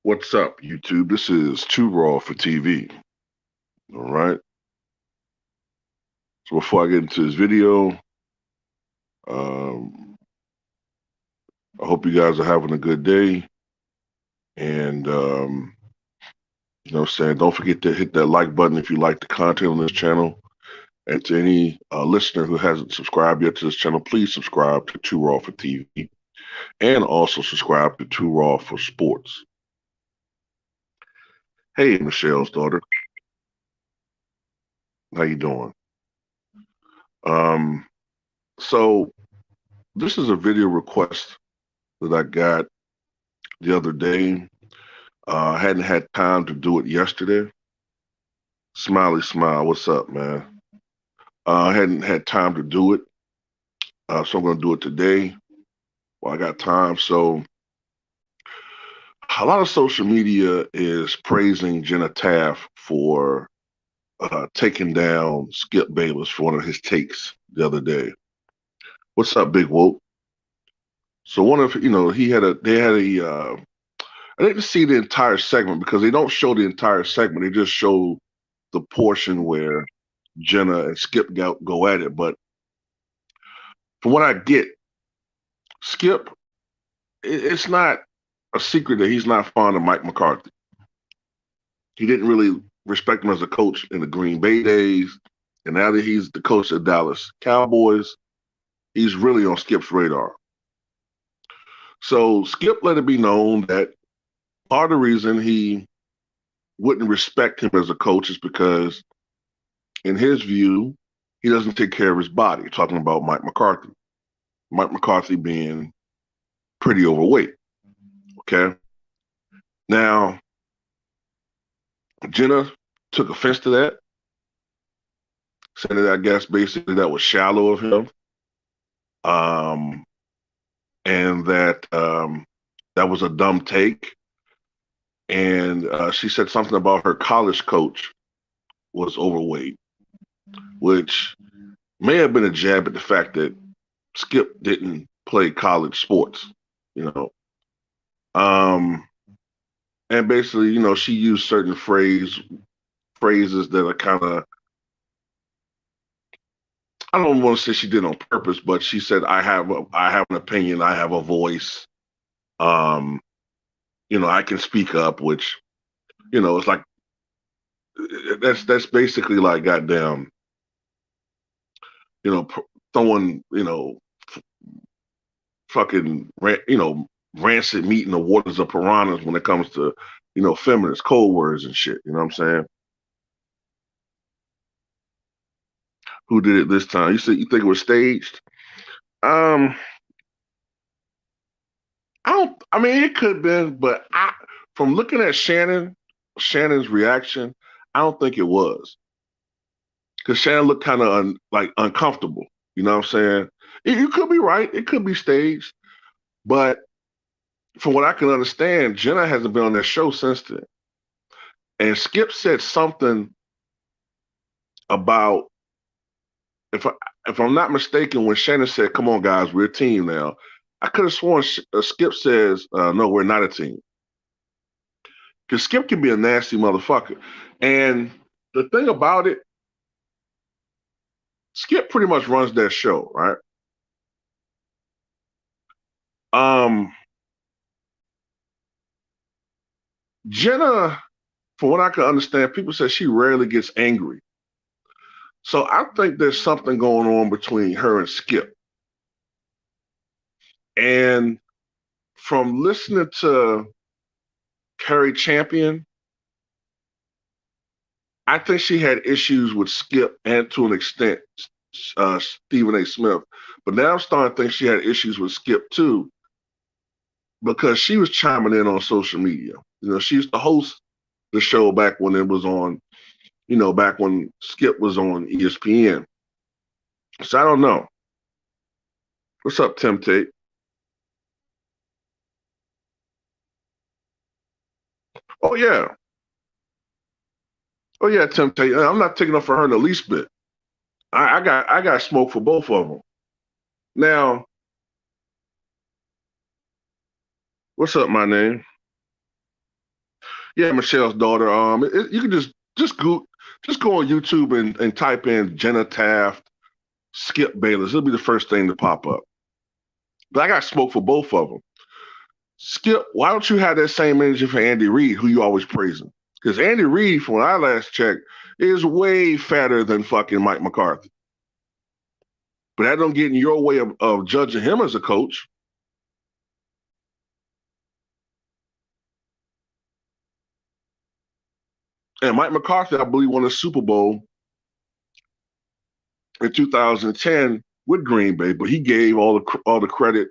What's up, YouTube? This is Too Raw for TV. All right. So before I get into this video, um, I hope you guys are having a good day. And, what I'm saying, don't forget to hit that like button if you like the content on this channel. And to any listener who hasn't subscribed yet to this channel, please subscribe to Too Raw for TV. And also subscribe to Too Raw for Sports. Hey, Michelle's daughter. How you doing? Um, so this is a video request that I got the other day. I hadn't had time to do it yesterday. Smiley smile, what's up, man? I hadn't had time to do it, so I'm going to do it today while I got time. So a lot of social media is praising Jenna Taft for taking down Skip Bayless for one of his takes the other day. What's up, Big Wolfe? So one of I didn't see the entire segment because they don't show the entire segment. They just show the portion where Jenna and Skip go at it. But from what I get, Skip, it's not a secret that he's not fond of Mike McCarthy. He didn't really respect him as a coach in the Green Bay days. And now that he's the coach of Dallas Cowboys, he's really on Skip's radar. So Skip let it be known that part of the reason he wouldn't respect him as a coach is because, in his view, he doesn't take care of his body. Talking about Mike McCarthy. Mike McCarthy being pretty overweight. Okay. Now, Jenna took offense to that, saying that I guess basically that was shallow of him, and that that was a dumb take. And she said something about her college coach was overweight, which may have been a jab at the fact that Skip didn't play college sports, you know. And basically, she used certain phrases that are kind of, I don't want to say she did on purpose, but she said, I have an opinion, I have a voice. I can speak up, which, it's like, that's basically like goddamn, throwing, fucking, rancid meat in the waters of piranhas when it comes to, feminist code words and shit. You know what I'm saying? Who did it this time? You think it was staged? I mean, it could have been, but from looking at Shannon's reaction, I don't think it was. Because Shannon looked kind of uncomfortable. You know what I'm saying? You could be right. It could be staged. But from what I can understand, Jenna hasn't been on that show since then. And Skip said something about, if I'm not mistaken, when Shannon said, "Come on, guys, we're a team now," I could have sworn Skip says, "No, we're not a team." Because Skip can be a nasty motherfucker. And the thing about it, Skip pretty much runs that show, right? Jenna, from what I can understand, people say she rarely gets angry. So I think there's something going on between her and Skip. And from listening to Carrie Champion, I think she had issues with Skip and to an extent Stephen A. Smith. But now I'm starting to think she had issues with Skip too, because she was chiming in on social media. She used to host the show back when it was on, back when Skip was on ESPN. So I don't know. What's up, Tim Tate? Oh yeah. Oh yeah, Tim Tate. I'm not taking up for her in the least bit. I got smoke for both of them. Now, what's up, my name? Yeah, Michelle's daughter. You can just go on YouTube and type in Jenna Taft, Skip Bayless. It'll be the first thing to pop up. But I got smoke for both of them. Skip, why don't you have that same energy for Andy Reid, who you always praising? Because Andy Reid, from when I last checked, is way fatter than fucking Mike McCarthy. But that don't get in your way of judging him as a coach. And Mike McCarthy, I believe, won a Super Bowl in 2010 with Green Bay, but he gave all the credit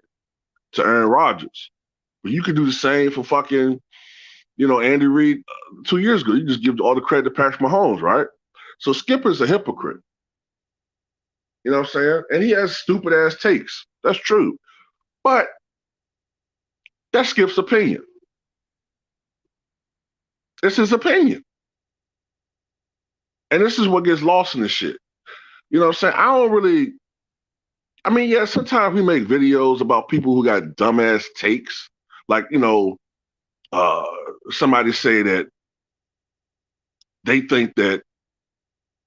to Aaron Rodgers. But you could do the same for fucking, Andy Reid 2 years ago. You just give all the credit to Patrick Mahomes, right? So Skip is a hypocrite. You know what I'm saying? And he has stupid ass takes. That's true. But that's Skip's opinion. It's his opinion. And this is what gets lost in this shit. You know what I'm saying? Yeah, sometimes we make videos about people who got dumbass takes. Like, somebody say that they think that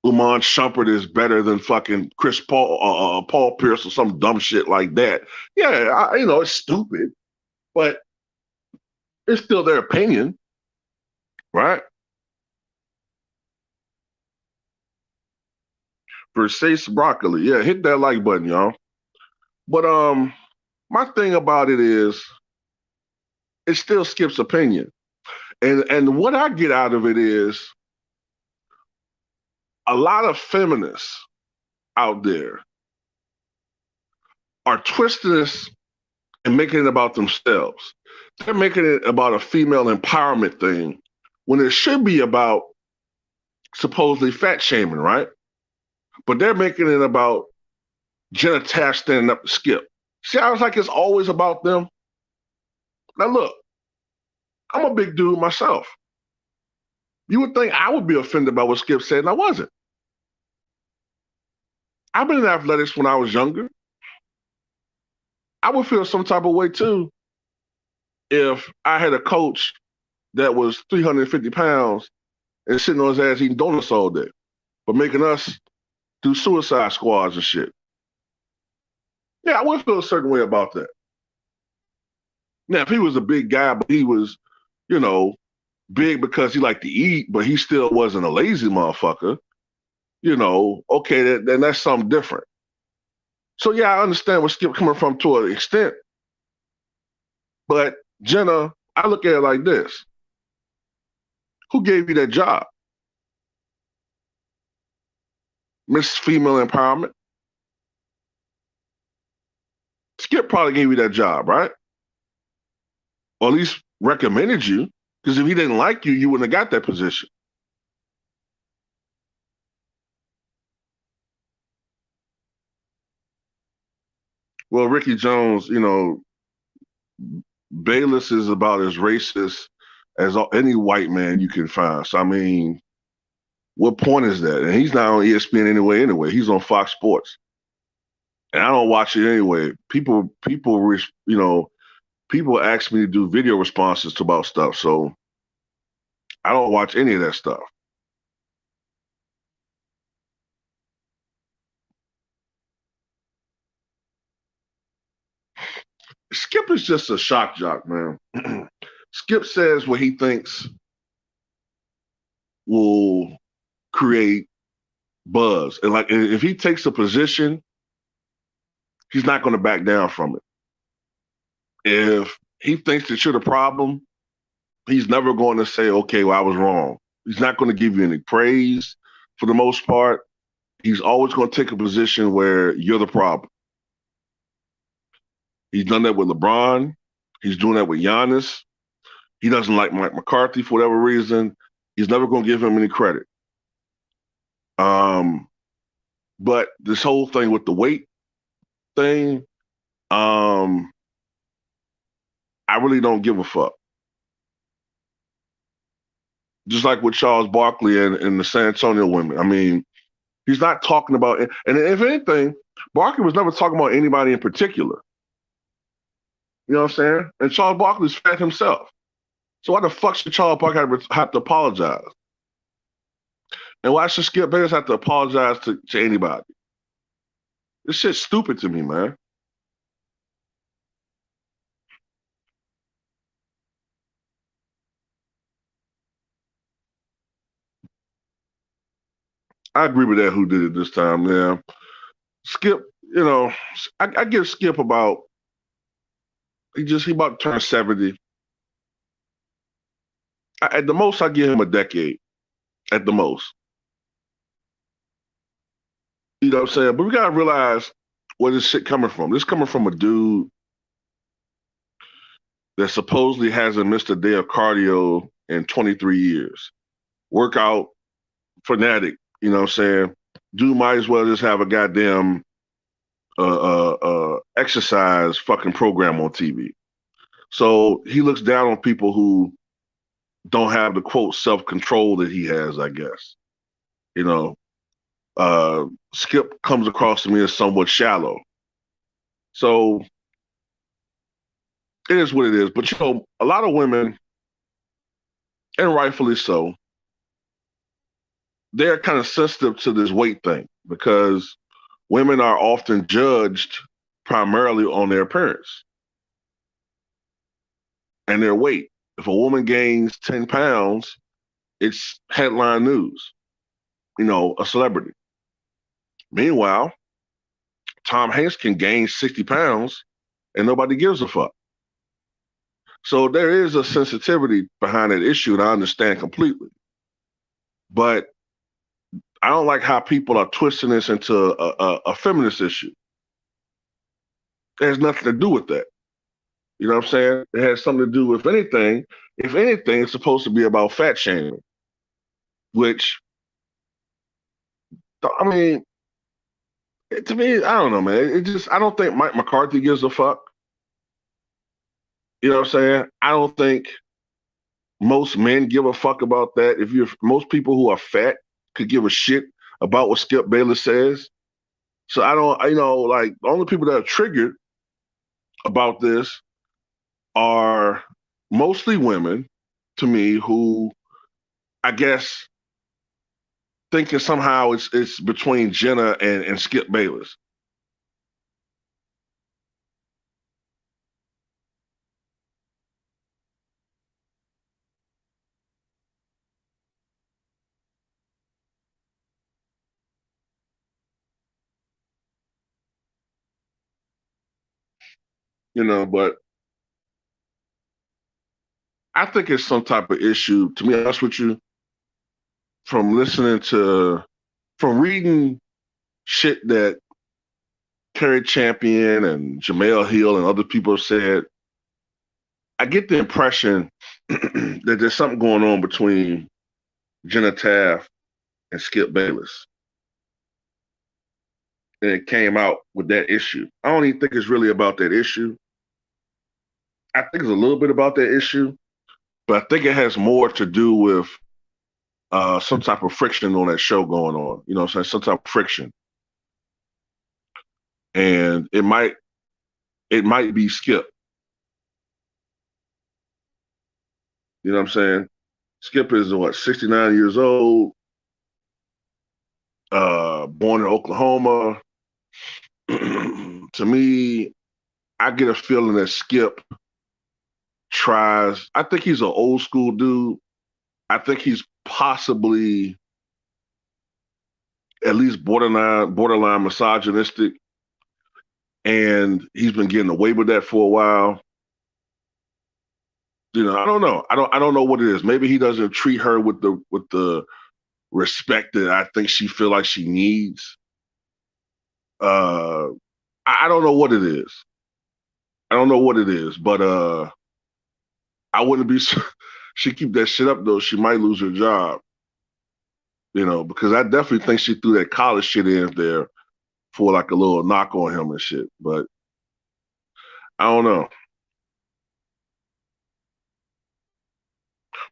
Lamont Shumpert is better than fucking Chris Paul Pierce or some dumb shit like that. Yeah, it's stupid, but it's still their opinion, right? Versace broccoli, yeah, hit that like button, y'all. But my thing about it is, it still Skip's opinion, and what I get out of it is a lot of feminists out there are twisting this and making it about themselves. They're making it about a female empowerment thing when it should be about supposedly fat shaming, right? But they're making it about Jenna Taft standing up to Skip. See, I was like, it's always about them. Now, look, I'm a big dude myself. You would think I would be offended by what Skip said, and I wasn't. I've been in athletics when I was younger. I would feel some type of way, too, if I had a coach that was 350 pounds and sitting on his ass eating donuts all day, but making us do suicide squads and shit. Yeah, I would feel a certain way about that. Now, if he was a big guy, but he was, big because he liked to eat, but he still wasn't a lazy motherfucker, okay, then that's something different. So, yeah, I understand where Skip coming from to an extent. But, Jenna, I look at it like this. Who gave you that job? Miss Female Empowerment? Skip probably gave you that job, right? Or at least recommended you, because if he didn't like you, you wouldn't have got that position. Well, Ricky Jones, Bayless is about as racist as any white man you can find. So, I mean, what point is that? And he's not on ESPN anyway. He's on Fox Sports. And I don't watch it anyway. People ask me to do video responses to about stuff. So I don't watch any of that stuff. Skip is just a shock jock, man. Skip says what he thinks will create buzz. And like, if he takes a position, he's not going to back down from it. If he thinks that you're the problem, he's never going to say, okay, well, I was wrong. He's not going to give you any praise for the most part. He's always going to take a position where you're the problem. He's done that with LeBron. He's doing that with Giannis. He doesn't like Mike McCarthy for whatever reason. He's never going to give him any credit. But this whole thing with the weight thing, I really don't give a fuck. Just like with Charles Barkley and the San Antonio women. I mean, he's not talking about, and if anything, Barkley was never talking about anybody in particular. You know what I'm saying? And Charles Barkley's fat himself. So why the fuck should Charles Parker have to apologize? And why should Skip Bayless have to apologize to anybody? This shit's stupid to me, man. I agree with that. Who did it this time? Yeah, Skip. You know, I give Skip about he about to turn 70. At the most, I give him a decade. At the most, you know what I'm saying. But we gotta realize where this shit coming from. This coming from a dude that supposedly hasn't missed a day of cardio in 23 years. Workout fanatic. You know what I'm saying. Dude might as well just have a goddamn exercise fucking program on TV. So he looks down on people who don't have the quote self control that he has, I guess. You know, Skip comes across to me as somewhat shallow. So it is what it is. But you know, a lot of women, and rightfully so, they're kind of sensitive to this weight thing because women are often judged primarily on their appearance and their weight. If a woman gains 10 pounds, it's headline news, you know, a celebrity. Meanwhile, Tom Hanks can gain 60 pounds and nobody gives a fuck. So there is a sensitivity behind that issue, and I understand completely. But I don't like how people are twisting this into a feminist issue. It has nothing to do with that. You know what I'm saying? It has something to do with anything. If anything, it's supposed to be about fat shaming, which, I mean, to me, I don't know, man. I don't think Mike McCarthy gives a fuck. You know what I'm saying? I don't think most men give a fuck about that. Most people who are fat could give a shit about what Skip Bayless says. So I don't, you know, like the only people that are triggered about this are mostly women to me who I guess thinking somehow it's between Jenna and Skip Bayless. You know, but I think it's some type of issue, to be honest with you, from from reading shit that Terry Champion and Jamel Hill and other people have said. I get the impression that there's something going on between Jenna Taft and Skip Bayless. And it came out with that issue. I don't even think it's really about that issue. I think it's a little bit about that issue, but I think it has more to do with some type of friction on that show going on. You know what I'm saying? Some type of friction. And it might be Skip. You know what I'm saying? Skip is what, 69 years old, born in Oklahoma. To me, I get a feeling that Skip tries. I think he's an old school dude. I think he's possibly at least borderline misogynistic, and he's been getting away with that for a while. You know, I don't know. I don't know what it is. Maybe he doesn't treat her with the respect that I think she feel like she needs. Uh, I don't know what it is. I don't know what it is, but I wouldn't be. She keep that shit up though, she might lose her job. You know, because I definitely think she threw that college shit in there for like a little knock on him and shit. But I don't know.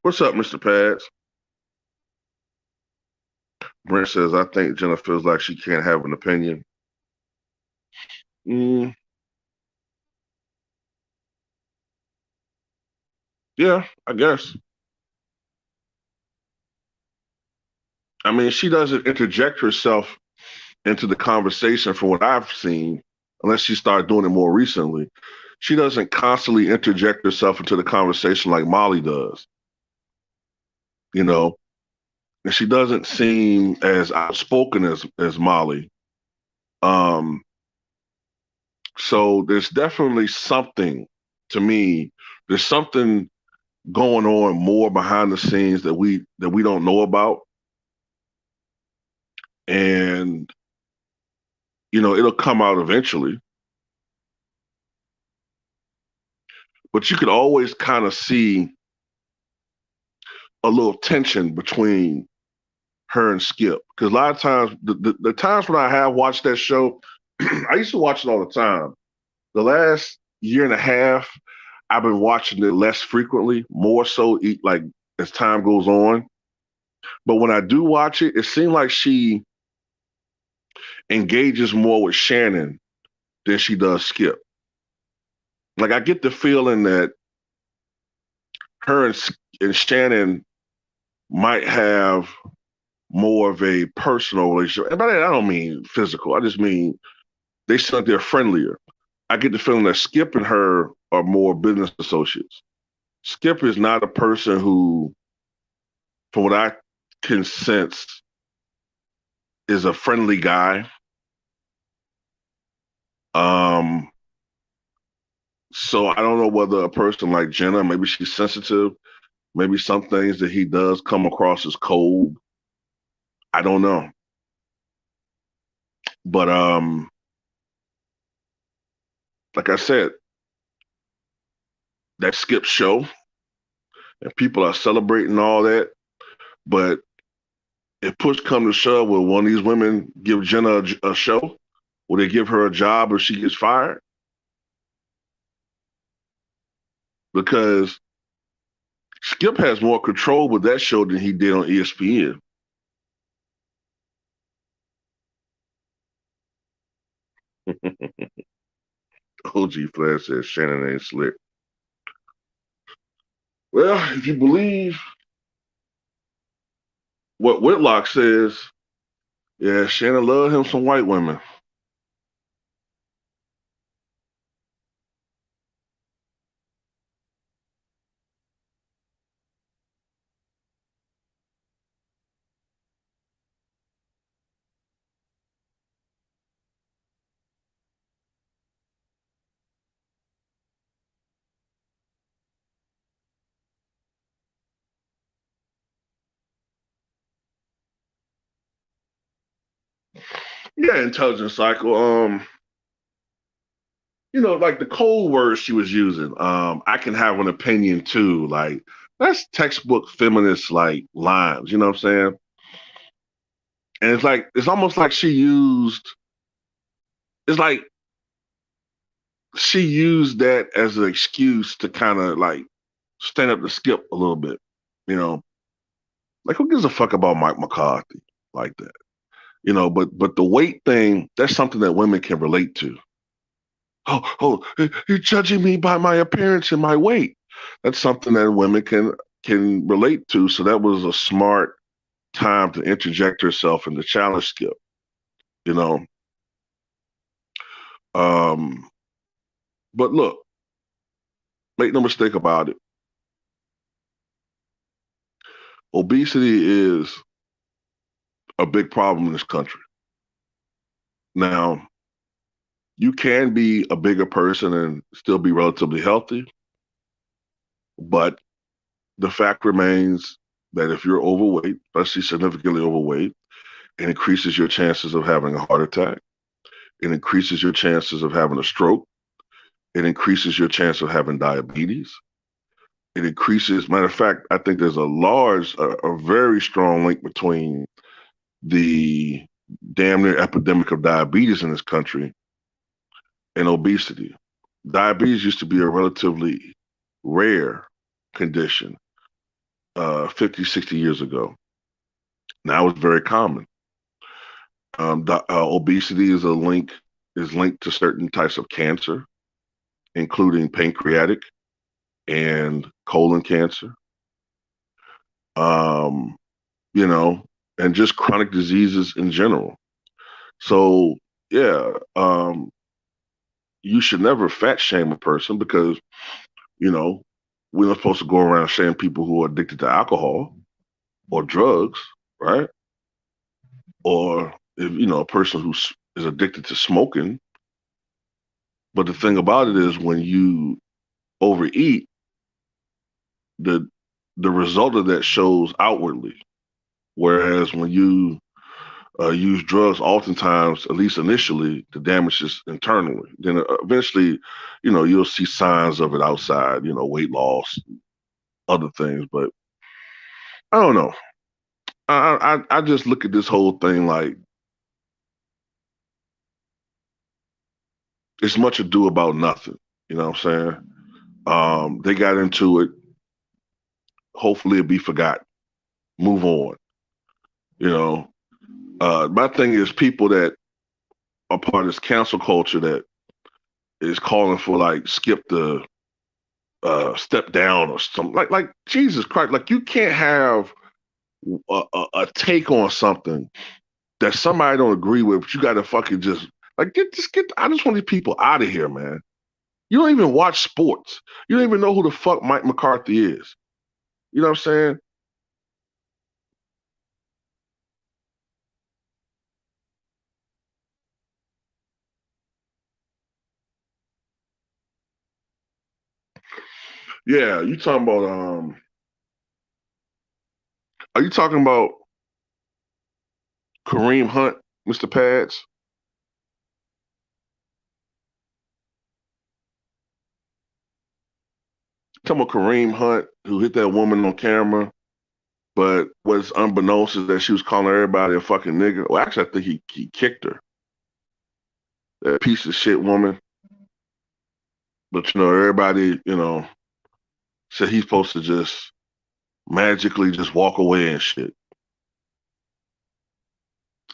What's up, Mr. Pads? Brent says, I think Jenna feels like she can't have an opinion. Mm, Yeah, I guess. I mean, she doesn't interject herself into the conversation from what I've seen, unless she started doing it more recently. She doesn't constantly interject herself into the conversation like Molly does, you know, and she doesn't seem as outspoken as Molly. Um, so there's definitely something to me. There's something going on more behind the scenes that we don't know about, and it'll come out eventually. But you could always kind of see a little tension between her and Skip, because a lot of times the times when I have watched that show, I used to watch it all the time. The last year and a half, I've been watching it less frequently, more so like as time goes on. But when I do watch it, it seems like she engages more with Shannon than she does Skip. Like I get the feeling that her and Shannon might have more of a personal relationship. And by that, I don't mean physical. I just mean they seem like they're friendlier. I get the feeling that Skip and her are more business associates. Skip is not a person who, from what I can sense, is a friendly guy. Um, so I don't know whether a person like Jenna, maybe she's sensitive, maybe some things that he does come across as cold. I don't know. But like I said, that Skip show and people are celebrating all that. But if push comes to shove, will one of these women give Jenna a show? Will they give her a job if she gets fired? Because Skip has more control with that show than he did on ESPN. OG Flash says Shannon ain't slick. Well, if you believe what Whitlock says, yeah, Shannon loved him some white women. Yeah, intelligence cycle. Like the cold words she was using. I can have an opinion too. Like that's textbook feminist like lines. You know what I'm saying? And it's almost like she used. It's like she used that as an excuse to kind of like stand up to Skip a little bit. You know, like who gives a fuck about Mike McCarthy like that? But the weight thing, that's something that women can relate to. You're judging me by my appearance and my weight. That's something that women can relate to. So that was a smart time to interject herself and to challenge Skip. You know, um, but look, make no mistake about it. Obesity is a big problem in this country. Now, you can be a bigger person and still be relatively healthy, but the fact remains that if you're overweight, especially significantly overweight, it increases your chances of having a heart attack. It increases your chances of having a stroke. It increases your chance of having diabetes. It increases, matter of fact, I think there's a very strong link between the damn near epidemic of diabetes in this country and obesity. Diabetes used to be a relatively rare condition 50, 60 years ago. Now it's very common. Obesity is linked to certain types of cancer, including pancreatic. and colon cancer, um, you know, and just chronic diseases in general. So yeah, you should never fat shame a person because, you know, we're not supposed to go around shaming people who are addicted to alcohol or drugs, right? Or if, a person who is addicted to smoking. But the thing about it is when you overeat, the the result of that shows outwardly. Whereas when you use drugs, oftentimes, at least initially, the damage is internally. Then eventually, you'll see signs of it outside, weight loss, other things. But I don't know. I just look at this whole thing like it's much ado about nothing. You know what I'm saying? They got into it. Hopefully, it'll be forgotten. Move on. You know, my thing is people that are part of this cancel culture that is calling for like skip the step down or something like Jesus Christ, like you can't have a take on something that somebody don't agree with, but you got to fucking just like get. I just want these people out of here, man. You don't even watch sports. You don't even know who the fuck Mike McCarthy is. You know what I'm saying? Yeah, you talking about are you talking about Kareem Hunt, Mr. Pads? Talking about Kareem Hunt who hit that woman on camera, but what's unbeknownst is that she was calling everybody a fucking nigger. Well, actually, I think he kicked her, that piece of shit woman. But everybody, said he's supposed to just magically just walk away and shit.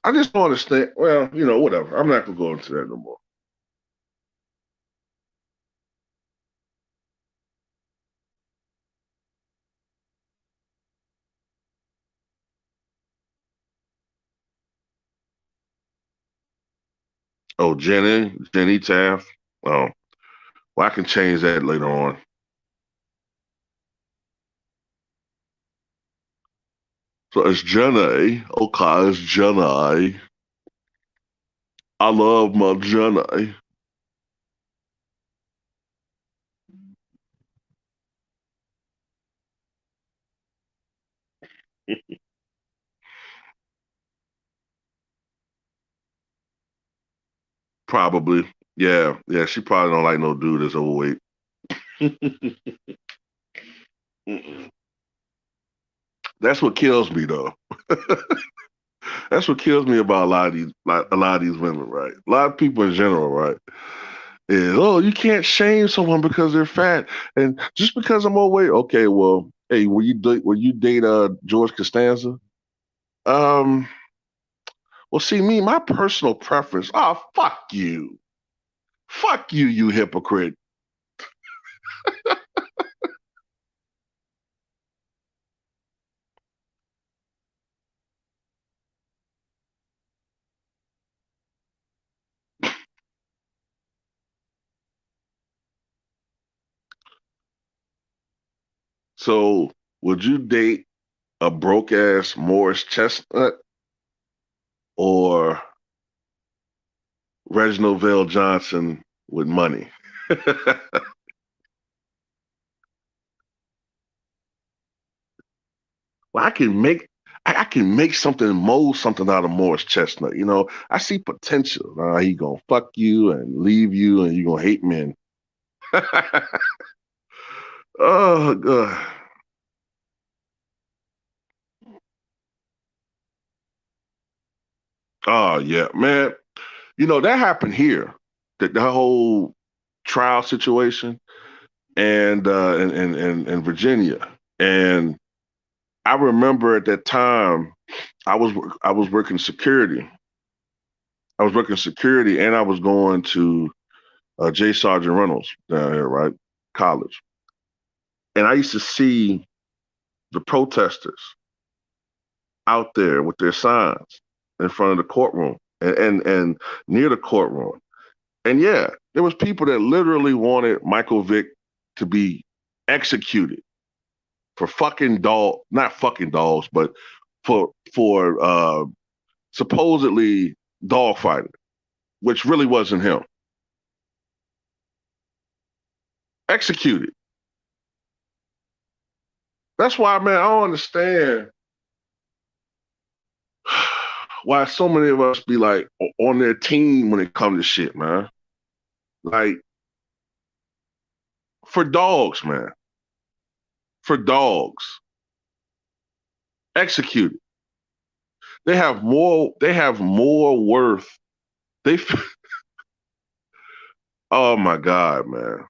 I just don't understand. Well, whatever. I'm not gonna go into that no more. Oh, Jenny Taft. Oh, well, I can change that later on. So it's Jenna. Eh? Okay, it's Jenna. Eh? I love my Jenna. Eh? Probably. Yeah, yeah. She probably don't like no dude that's overweight. That's what kills me, though. That's what kills me about a lot of these women, right? A lot of people in general, right? Is you can't shame someone because they're fat, and just because I'm overweight. Okay, well, hey, will you date George Costanza? Um, well, see me, my personal preference. Oh, fuck you, you hypocrite. So, would you date a broke ass Morris Chestnut or Reginald Vale Johnson with money? Well, I can make something, mold something out of Morris Chestnut. I see potential. He gonna fuck you and leave you, and you gonna hate men. Oh god. Oh yeah, man. That happened here. The whole trial situation and in Virginia. And I remember at that time I was working security. I was working security and I was going to J. Sergeant Reynolds down here, right? College. And I used to see the protesters out there with their signs in front of the courtroom and near the courtroom. And yeah, there was people that literally wanted Michael Vick to be executed for not fucking dogs, but for supposedly dogfighting, which really wasn't him. Executed. That's why, man, I don't understand why so many of us be like on their team when it comes to shit, man. Like, for dogs, man. For dogs. Executed. They have more worth. They Oh my God, man.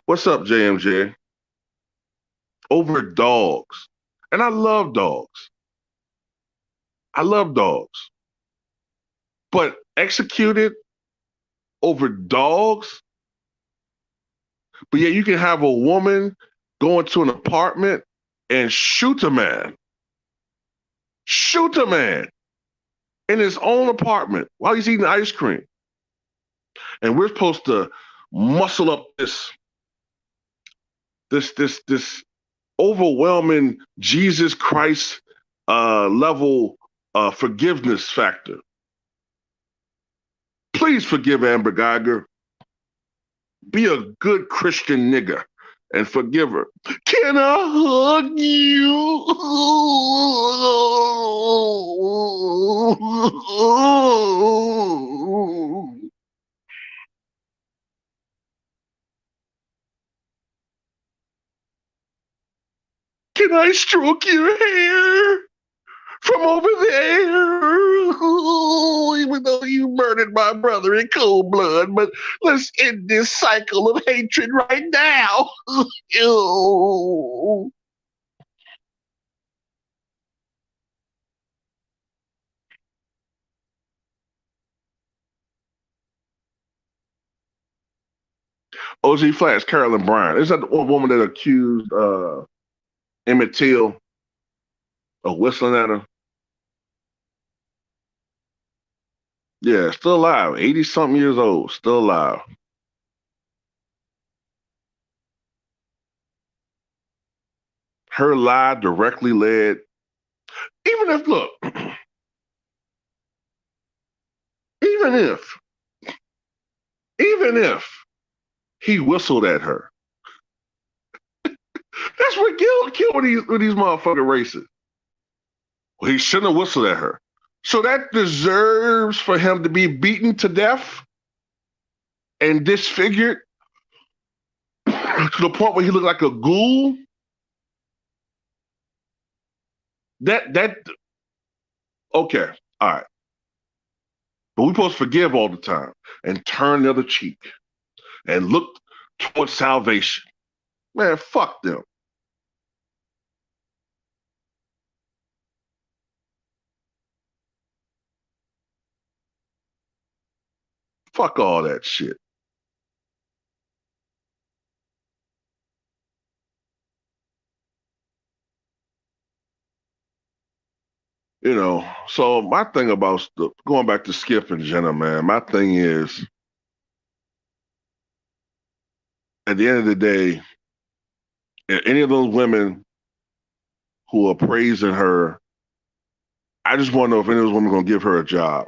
What's up, JMJ? Over dogs. And I love dogs. I love dogs. But executed over dogs? But yeah, you can have a woman go into an apartment and shoot a man. Shoot a man in his own apartment while he's eating ice cream. And we're supposed to muscle up this overwhelming Jesus Christ level forgiveness factor. Please forgive Amber Geiger. Be a good Christian nigga and forgive her. Can I hug you? Can I stroke your hair from over there? Even though you murdered my brother in cold blood, but let's end this cycle of hatred right now. OG Flash, Carolyn Bryant. Is that the woman that accused Emmett Till of whistling at her? Yeah, still alive. 80-something years old, still alive. Her lie directly led, even if, look, even if, even if he whistled at her, that's what killed these motherfucking racists. Well, he shouldn't have whistled at her. So that deserves for him to be beaten to death and disfigured to the point where he looked like a ghoul. That okay, all right. But we're supposed to forgive all the time and turn the other cheek and look towards salvation. Man, fuck them. Fuck all that shit. So my thing about going back to Skip and Jenna, man, my thing is, at the end of the day, any of those women who are praising her, I just want to know if any of those women are going to give her a job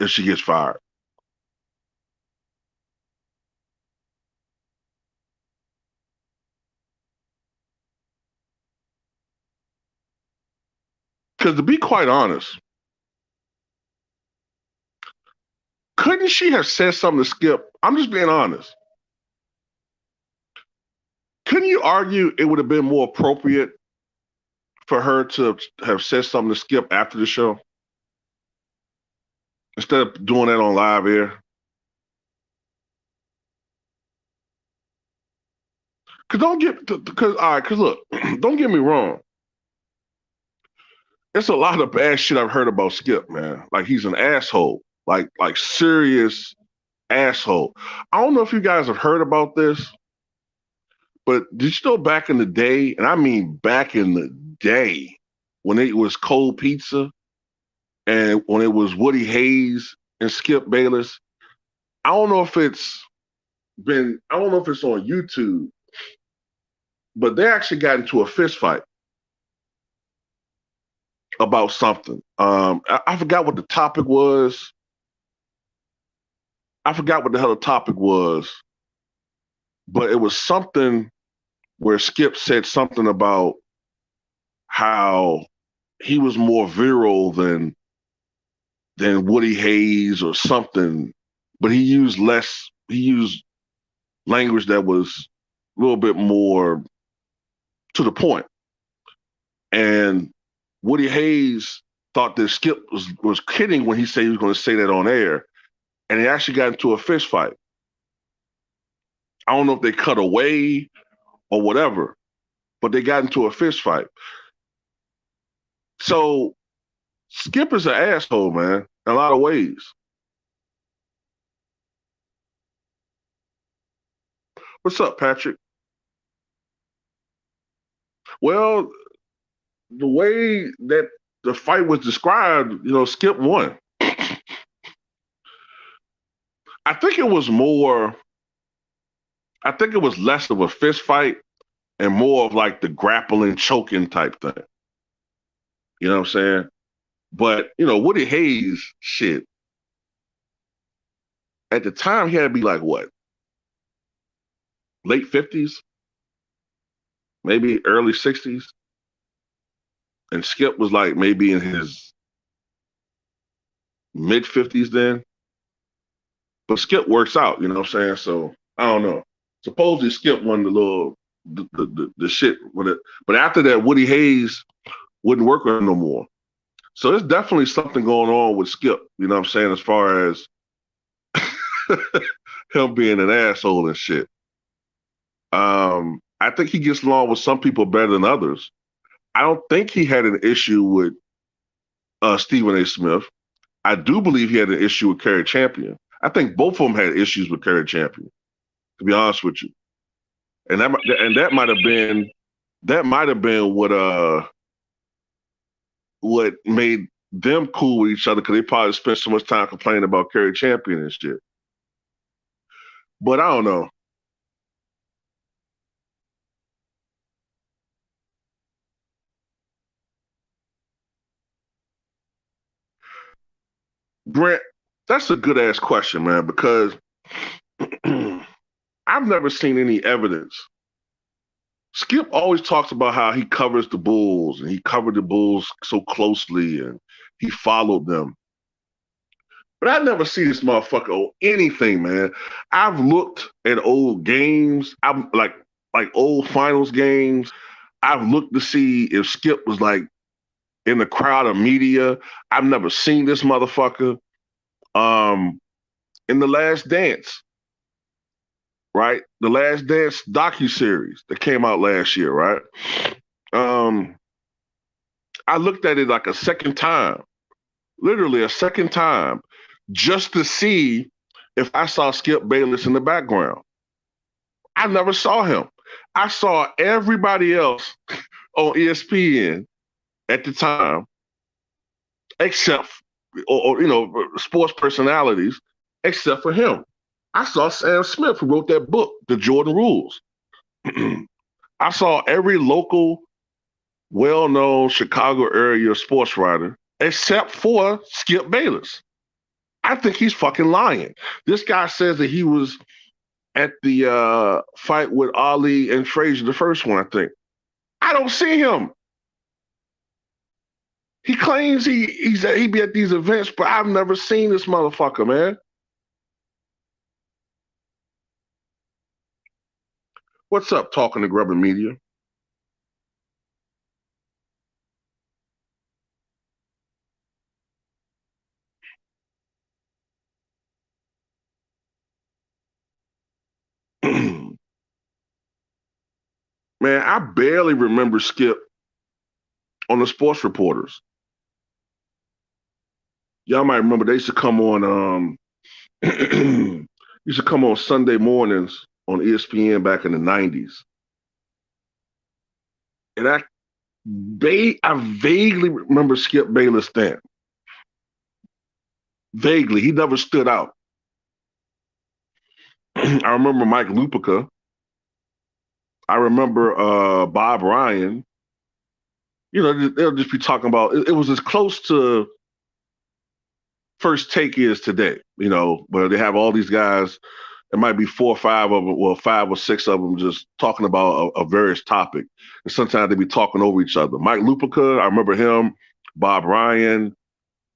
if she gets fired. Because to be quite honest, couldn't she have said something to Skip? I'm just being honest. Couldn't you argue it would have been more appropriate for her to have said something to Skip after the show instead of doing that on live air? Because look, don't get me wrong. There's a lot of bad shit I've heard about Skip, man. Like, he's an asshole, like serious asshole. I don't know if you guys have heard about this, but did you know back in the day, and I mean back in the day, when it was cold pizza and when it was Woody Hayes and Skip Bayless, I don't know if it's I don't know if it's on YouTube, but they actually got into a fist fight about something. I forgot what the topic was. I forgot what the hell the topic was, but it was something where Skip said something about how he was more virile than Woody Hayes or something, but he used less. He used language that was a little bit more to the point. And Woody Hayes thought that Skip was kidding when he said he was going to say that on air, and they actually got into a fist fight. I don't know if they cut away or whatever, but they got into a fist fight. So Skip is an asshole, man, in a lot of ways. What's up, Patrick? Well, the way that the fight was described, Skip won. I think it was more, I think it was less of a fist fight and more of like the grappling, choking type thing. You know what I'm saying? But, Woody Hayes, shit, at the time he had to be like what? Late 50s, maybe early 60s. And Skip was like maybe in his mid 50s then. But Skip works out, you know what I'm saying? So I don't know. Supposedly Skip won the shit with it. But after that, Woody Hayes wouldn't work with him no more. So there's definitely something going on with Skip, you know what I'm saying, as far as him being an asshole and shit. I think he gets along with some people better than others. I don't think he had an issue with Stephen A. Smith. I do believe he had an issue with Kerry Champion. I think both of them had issues with Kerry Champion, to be honest with you. And that might have been what made them cool with each other, because they probably spent so much time complaining about Kerry Champion and shit. But I don't know. Brent, that's a good ass question, man, because I've never seen any evidence. Skip always talks about how he covers the Bulls and he covered the Bulls so closely and he followed them. But I never see this motherfucker on anything, man. I've looked at old games. I'm like old finals games. I've looked to see if Skip was like in the crowd of media. I've never seen this motherfucker. In The Last Dance, right? The Last Dance docuseries that came out last year, right? Um, I looked at it like a second time, literally a second time, just to see if I saw Skip Bayless in the background. I never saw him. I saw everybody else on ESPN at the time, except, sports personalities, except for him. I saw Sam Smith, who wrote that book, The Jordan Rules. I saw every local, well-known Chicago area sports writer, except for Skip Bayless. I think he's fucking lying. This guy says that he was at the fight with Ali and Frazier, the first one, I think. I don't see him. He claims he be at these events, but I've never seen this motherfucker, man. What's up, Talking to Grubber Media? Man, I barely remember Skip on the sports reporters. Y'all might remember they used to come on Used to come on Sunday mornings on ESPN back in the 90s. And I vaguely remember Skip Bayless then. Vaguely. He never stood out. I remember Mike Lupica. I remember Bob Ryan. You know, they'll just be talking about it was as close to First Take is today, you know, where they have all these guys. It might be 4 or 5 of them, well, 5 or 6 of them just talking about a various topic. And sometimes they be talking over each other. Mike Lupica, I remember him. Bob Ryan.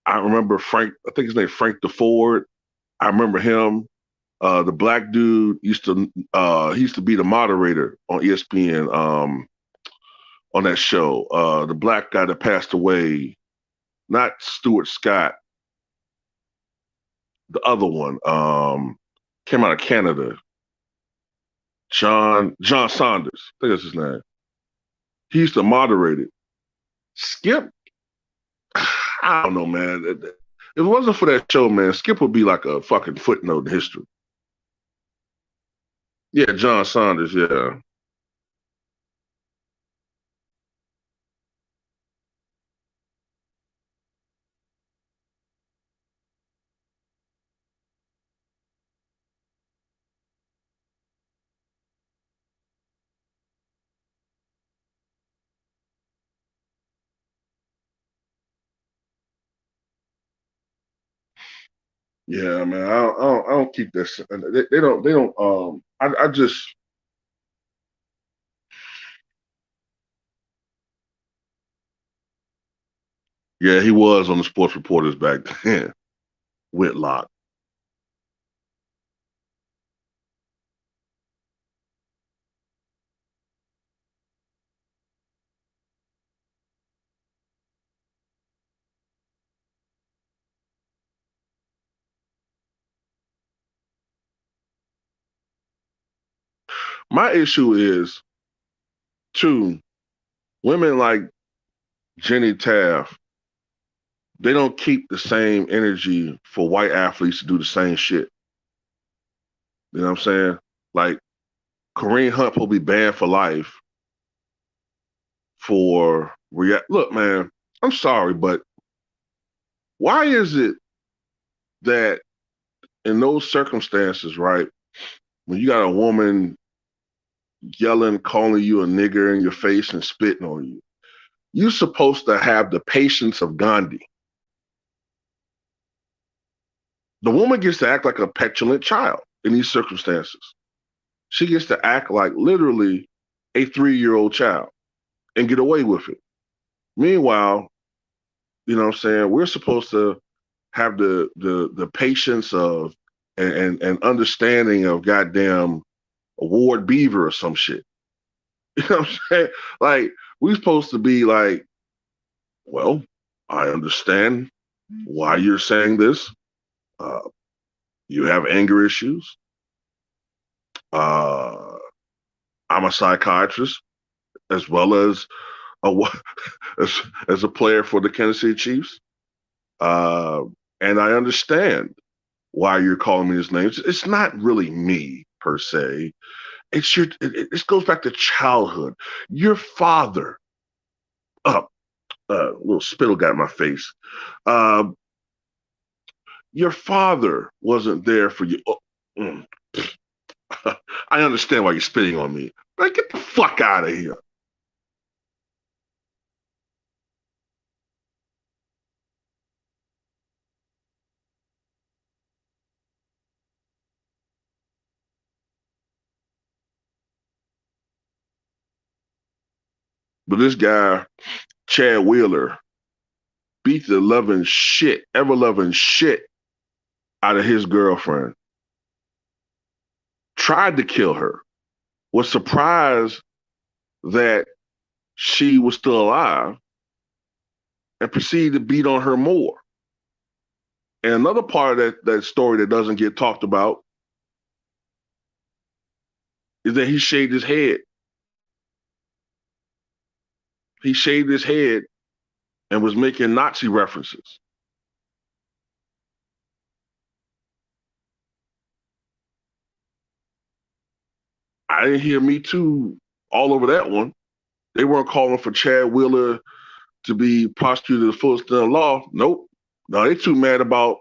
I remember Frank, I think his name Frank DeFord. I remember him. The black dude he used to be the moderator on ESPN on that show. The black guy that passed away, not Stuart Scott, the other one, came out of Canada. John Saunders, I think that's his name. He used to moderate it. Skip, I don't know, man. If it wasn't for that show, man, Skip would be like a fucking footnote in history. Yeah, John Saunders, yeah. Yeah, man. I don't keep this. They don't. They don't. I just. Yeah, he was on the sports reporters back then. Whitlock. My issue is too. Women like Jenny Taft, they don't keep the same energy for white athletes to do the same shit. You know what I'm saying? Like Kareem Hunt will be banned for life for Look, man, I'm sorry, but why is it that in those circumstances, right, when you got a woman yelling, calling you a nigger in your face and spitting on you, you're supposed to have the patience of Gandhi. The woman gets to act like a petulant child in these circumstances. She gets to act like literally a 3-year-old child and get away with it. Meanwhile, you know what I'm saying, we're supposed to have the patience of and understanding of goddamn Ward Beaver or some shit. You know what I'm saying? Like, we're supposed to be like, well, I understand why you're saying this. Uh, you have anger issues. Uh, I'm a psychiatrist as well as a as a player for the Kansas City Chiefs, uh, and I understand why you're calling me this name. It's not really me per se. It's your. This goes back to childhood. Your father. Up. Little spittle got in my face. Uh, your father wasn't there for you. Oh, I understand why you're spitting on me. But get the fuck out of here. But this guy, Chad Wheeler, beat the ever loving shit out of his girlfriend. Tried to kill her. Was surprised that she was still alive and proceeded to beat on her more. And another part of that story that doesn't get talked about is that he shaved his head. He shaved his head and was making Nazi references. I didn't hear Me Too all over that one. They weren't calling for Chad Wheeler to be prosecuted to the fullest extent of the law. Nope. No, they too mad about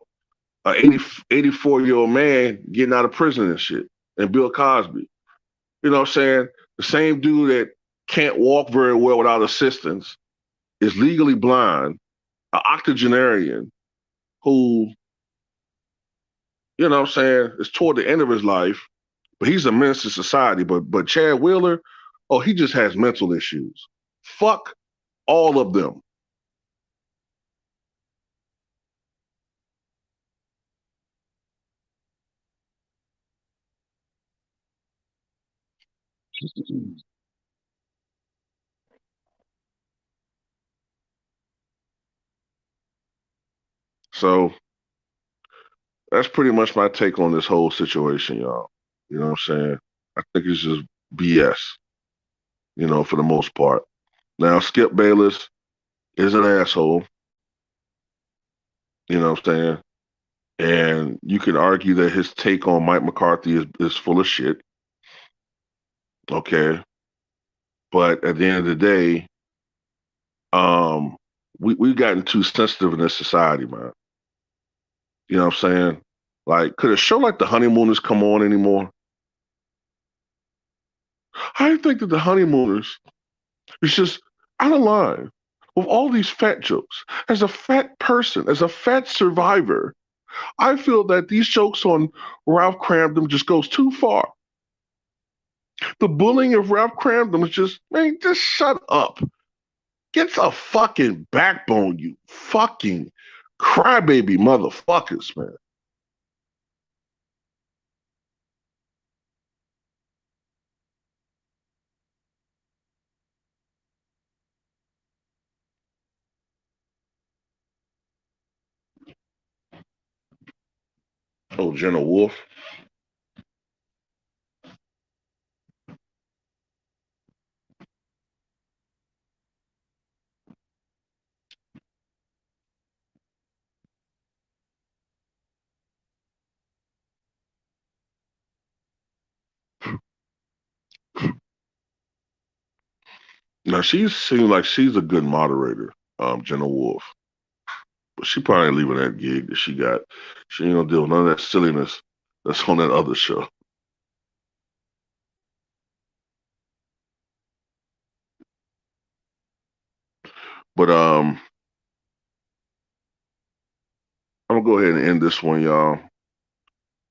an 84-year-old man getting out of prison and shit, and Bill Cosby. You know what I'm saying? The same dude that can't walk very well without assistance is legally blind, an octogenarian who, you know what I'm saying, is toward the end of his life, but he's a menace to society. But Chad Wheeler, oh, he just has mental issues. Fuck all of them. So that's pretty much my take on this whole situation, y'all. You know what I'm saying? I think it's just BS, for the most part. Now, Skip Bayless is an asshole, you know what I'm saying? And you can argue that his take on Mike McCarthy is full of shit, okay? But at the end of the day, um, we've gotten too sensitive in this society, man. You know what I'm saying? Like, could a show like The Honeymooners come on anymore? I think that The Honeymooners is just out of line with all these fat jokes. As a fat person, as a fat survivor, I feel that these jokes on Ralph Cramden just goes too far. The bullying of Ralph Cramden is just, man, just shut up. Get a fucking backbone, you fucking crybaby motherfuckers, man. Oh, Jenna Wolfe. Now she seems like she's a good moderator, Jenna Wolfe. But she probably ain't leaving that gig that she got. She ain't gonna deal with none of that silliness that's on that other show. But I'm gonna go ahead and end this one, y'all,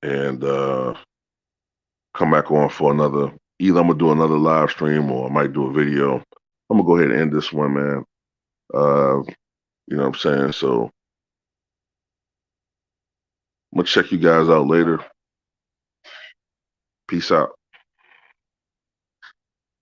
and come back on for another. Either I'm gonna do another live stream or I might do a video. I'm gonna go ahead and end this one, man. Uh, you know what I'm saying? So I'm gonna check you guys out later. Peace out.